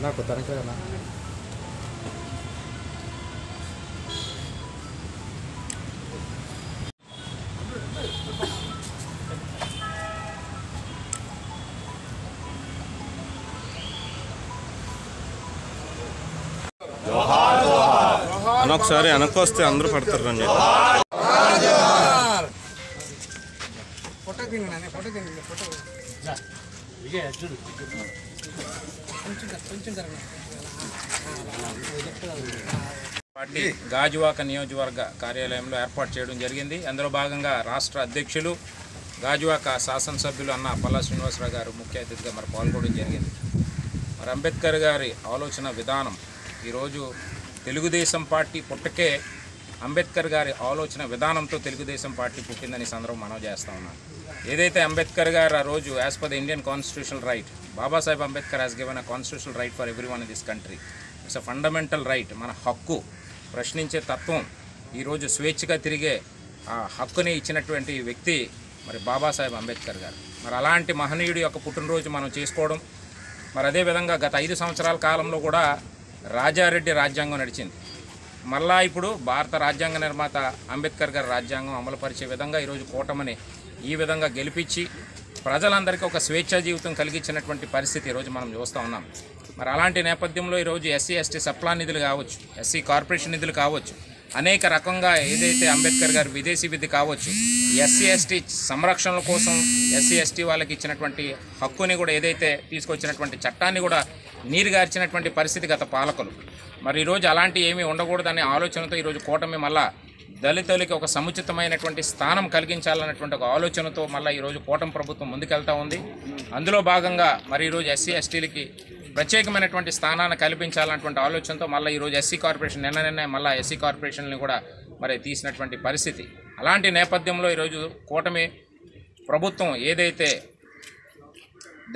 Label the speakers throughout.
Speaker 1: నాకు తనకే
Speaker 2: ఒకసారి వెనక్కి అందరూ పడతారు రండి.
Speaker 3: పార్టీ గాజువాక నియోజకవర్గ కార్యాలయంలో ఏర్పాటు చేయడం జరిగింది. అందులో భాగంగా రాష్ట్ర అధ్యక్షులు గాజువాక శాసనసభ్యులు అన్న పల్లా శ్రీనివాసరావు గారు ముఖ్య అతిథిగా మరి పాల్గొనడం జరిగింది. మరి అంబేద్కర్ గారి ఆలోచన విధానం ఈరోజు తెలుగుదేశం పార్టీ పుట్టకే అంబేద్కర్ గారి ఆలోచన విధానంతో తెలుగుదేశం పార్టీ పుట్టిందని సందర్భం మనం చేస్తూ ఉన్నాం. ఏదైతే అంబేద్కర్ గారు ఆ రోజు as per the Indian constitutional right, Babasaheb Ambedkar has given a constitutional right for every one in this country. It's a fundamental right. మన హక్కు, ప్రశ్నించే తత్వం, ఈరోజు స్వేచ్ఛగా తిరిగే ఆ హక్కుని ఇచ్చినటువంటి వ్యక్తి మరి బాబాసాహెబ్ అంబేద్కర్ గారు. మరి అలాంటి మహనీయుడి యొక్క పుట్టినరోజు మనం చేసుకోవడం, మరి అదేవిధంగా గత 5 సంవత్సరాల కాలంలో కూడా రాజారెడ్డి రాజ్యాంగం నడిచింది. మళ్ళా ఇప్పుడు భారత రాజ్యాంగ నిర్మాత అంబేద్కర్ గారి రాజ్యాంగం అమలుపరిచే విధంగా ఈరోజు కూటమిని ఈ విధంగా గెలిపించి ప్రజలందరికీ ఒక స్వేచ్ఛా జీవితం కలిగించినటువంటి పరిస్థితి ఈరోజు మనం చూస్తూ ఉన్నాం. మరి అలాంటి నేపథ్యంలో ఈరోజు ఎస్సీ ఎస్టీ సప్లా నిధులు కావచ్చు, ఎస్సీ కార్పొరేషన్ నిధులు కావచ్చు, అనేక రకంగా ఏదైతే అంబేద్కర్ గారు విదేశీ విద్య కావచ్చు, ఎస్సీ ఎస్టీ సంరక్షణల కోసం ఎస్సీ ఎస్టీ వాళ్ళకి ఇచ్చినటువంటి హక్కుని కూడా ఏదైతే తీసుకొచ్చినటువంటి చట్టాన్ని కూడా నీరుగార్చినటువంటి పరిస్థితి గత పాలకులు. మరి ఈరోజు అలాంటి ఏమీ ఉండకూడదనే ఆలోచనతో ఈరోజు కూటమి మళ్ళా దళితులకి ఒక సముచితమైనటువంటి స్థానం కలిగించాలన్నటువంటి ఒక ఆలోచనతో మళ్ళీ ఈరోజు కూటమి ప్రభుత్వం ముందుకెళ్తూ ఉంది. అందులో భాగంగా మరి ఈరోజు ఎస్సీ ఎస్టీలకి ప్రత్యేకమైనటువంటి స్థానాన్ని కల్పించాలన్నటువంటి ఆలోచనతో మళ్ళీ ఈరోజు ఎస్సీ కార్పొరేషన్ నిన్న మళ్ళీ ఎస్సీ కార్పొరేషన్ని కూడా మరి తీసినటువంటి పరిస్థితి. అలాంటి నేపథ్యంలో ఈరోజు కూటమి ప్రభుత్వం ఏదైతే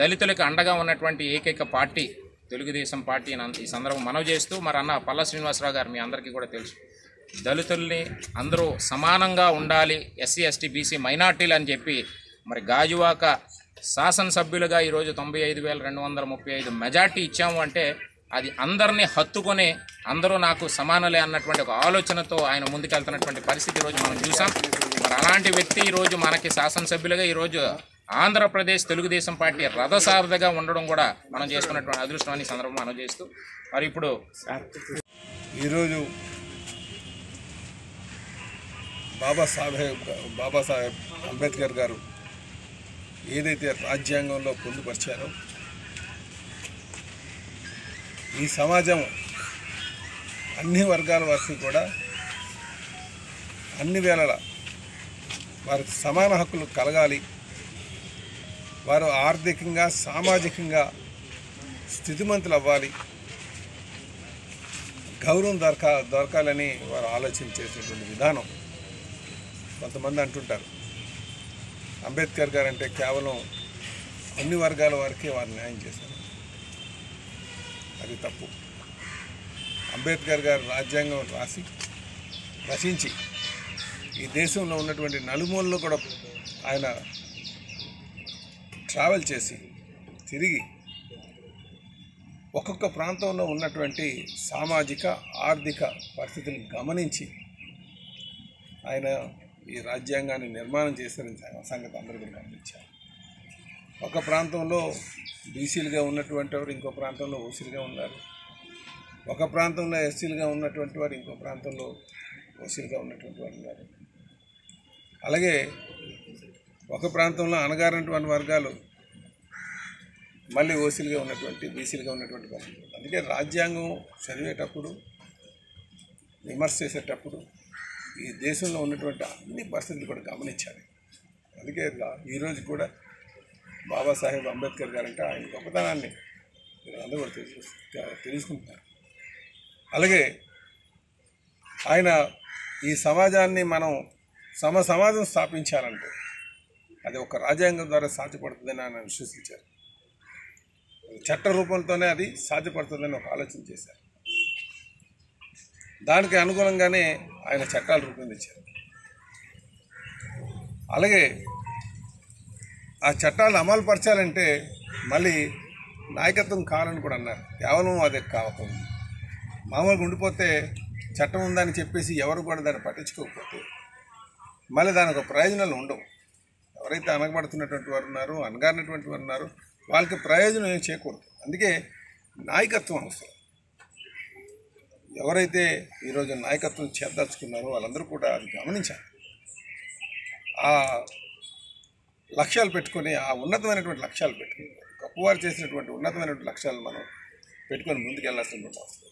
Speaker 3: దళితులకు అండగా ఉన్నటువంటి ఏకైక పార్టీ తెలుగుదేశం పార్టీ ఈ సందర్భం మనవి చేస్తూ, మరి అన్న పల్లా శ్రీనివాసరావు గారు మీ అందరికీ కూడా తెలుసు, దళితుల్ని అందరూ సమానంగా ఉండాలి, ఎస్సీ ఎస్టీ బీసీ మైనార్టీలు అని చెప్పి మరి గాజువాక శాసనసభ్యులుగా ఈరోజు 95,235 మెజార్టీ ఇచ్చాము అంటే అది అందరినీ హత్తుకొని అందరూ నాకు సమానలే అన్నటువంటి ఒక ఆలోచనతో ఆయన ముందుకెళ్తున్నటువంటి పరిస్థితి ఈరోజు మనం చూసాం. మరి అలాంటి వ్యక్తి ఈరోజు మనకి శాసనసభ్యులుగా ఈరోజు ఆంధ్రప్రదేశ్ తెలుగుదేశం పార్టీ రథసారథిగా ఉండడం కూడా మనం చేసుకున్నటువంటి అదృష్టాన్ని సందర్భం మనం చేస్తూ, మరి ఇప్పుడు
Speaker 4: ఈరోజు బాబాసాహెబ్ అంబేద్కర్ గారు ఏదైతే రాజ్యాంగంలో పొందుపరిచారో ఈ సమాజం అన్ని వర్గాల వారికి కూడా అన్ని వేళల వారికి సమాన హక్కులు కలగాలి, వారు ఆర్థికంగా సామాజికంగా స్థితిమంతులు అవ్వాలి, గౌరవం దొరకాలని వారు ఆలోచించేటటువంటి విధానం. కొంతమంది అంటుంటారు అంబేద్కర్ గారు అంటే కేవలం అన్ని వర్గాల వారికి వారు న్యాయం చేశారు. అది తప్పు. అంబేద్కర్ గారు రాజ్యాంగం రచించి ఈ దేశంలో ఉన్నటువంటి నలుమూలలో కూడా ఆయన ట్రావెల్ చేసి తిరిగి ఒక్కొక్క ప్రాంతంలో ఉన్నటువంటి సామాజిక ఆర్థిక పరిస్థితులను గమనించి ఆయన ఈ రాజ్యాంగాన్ని నిర్మాణం చేశారని సంగతి అందరూ కూడా గమనించారు. ఒక ప్రాంతంలో బీసీలుగా ఉన్నటువంటి వారు ఇంకో ప్రాంతంలో ఓసీలుగా ఉన్నారు, ఒక ప్రాంతంలో ఎస్సీలుగా ఉన్నటువంటి వారు ఇంకో ప్రాంతంలో ఓసీలుగా ఉన్నటువంటి వారు ఉన్నారు. అలాగే ఒక ప్రాంతంలో అణగారినటువంటి వర్గాలు మళ్ళీ ఓసీలుగా ఉన్నటువంటి బీసీలుగా ఉన్నటువంటి పరిస్థితులు. అందుకే రాజ్యాంగం చదివేటప్పుడు విమర్శ చేసేటప్పుడు ఈ దేశంలో ఉన్నటువంటి అన్ని పరిస్థితులు కూడా గమనించాలి. అందుకే ఈరోజు కూడా బాబాసాహెబ్ అంబేద్కర్ గారు అంటే ఆయన గొప్పతనాన్ని అందరూ కూడా తెలుసుకుంటున్నారు. అలాగే ఆయన ఈ సమాజాన్ని మనం సమాజం స్థాపించాలంటే అది ఒక రాజ్యాంగం ద్వారా సాధ్యపడుతుందని ఆయన విశ్వసించారు. చట్ట రూపంతోనే అది సాధ్యపడుతుందని ఒక ఆలోచన చేశారు. దానికి అనుగుణంగానే ఆయన చట్టాలు రూపొందించారు. అలాగే ఆ చట్టాలను అమలు పరచాలంటే మళ్ళీ నాయకత్వం కావాలని కూడా అన్నారు. కేవలం అది కావకుండా మామూలుగా ఉండిపోతే చట్టం ఉందని చెప్పేసి ఎవరు కూడా దాన్ని పట్టించుకోకపోతే మళ్ళీ దానికి ఒక ప్రయోజనాలు ఉండవు. ఎవరైతే అనగబడుతున్నటువంటి వారు ఉన్నారో, అనగారినటువంటి వారు ఉన్నారో వాళ్ళకి ప్రయోజనం ఏం చేకూడదు. అందుకే నాయకత్వం అవసరం. ఎవరైతే ఈరోజు నాయకత్వం చేదలుచుకున్నారో వాళ్ళందరూ కూడా అది గమనించాలి. ఆ లక్ష్యాలు పెట్టుకొని, ఆ ఉన్నతమైనటువంటి లక్ష్యాలు పెట్టుకుని, గొప్పవారు చేసినటువంటి ఉన్నతమైనటువంటి లక్ష్యాలు మనం పెట్టుకొని ముందుకు వెళ్ళాల్సినటువంటి అవసరం.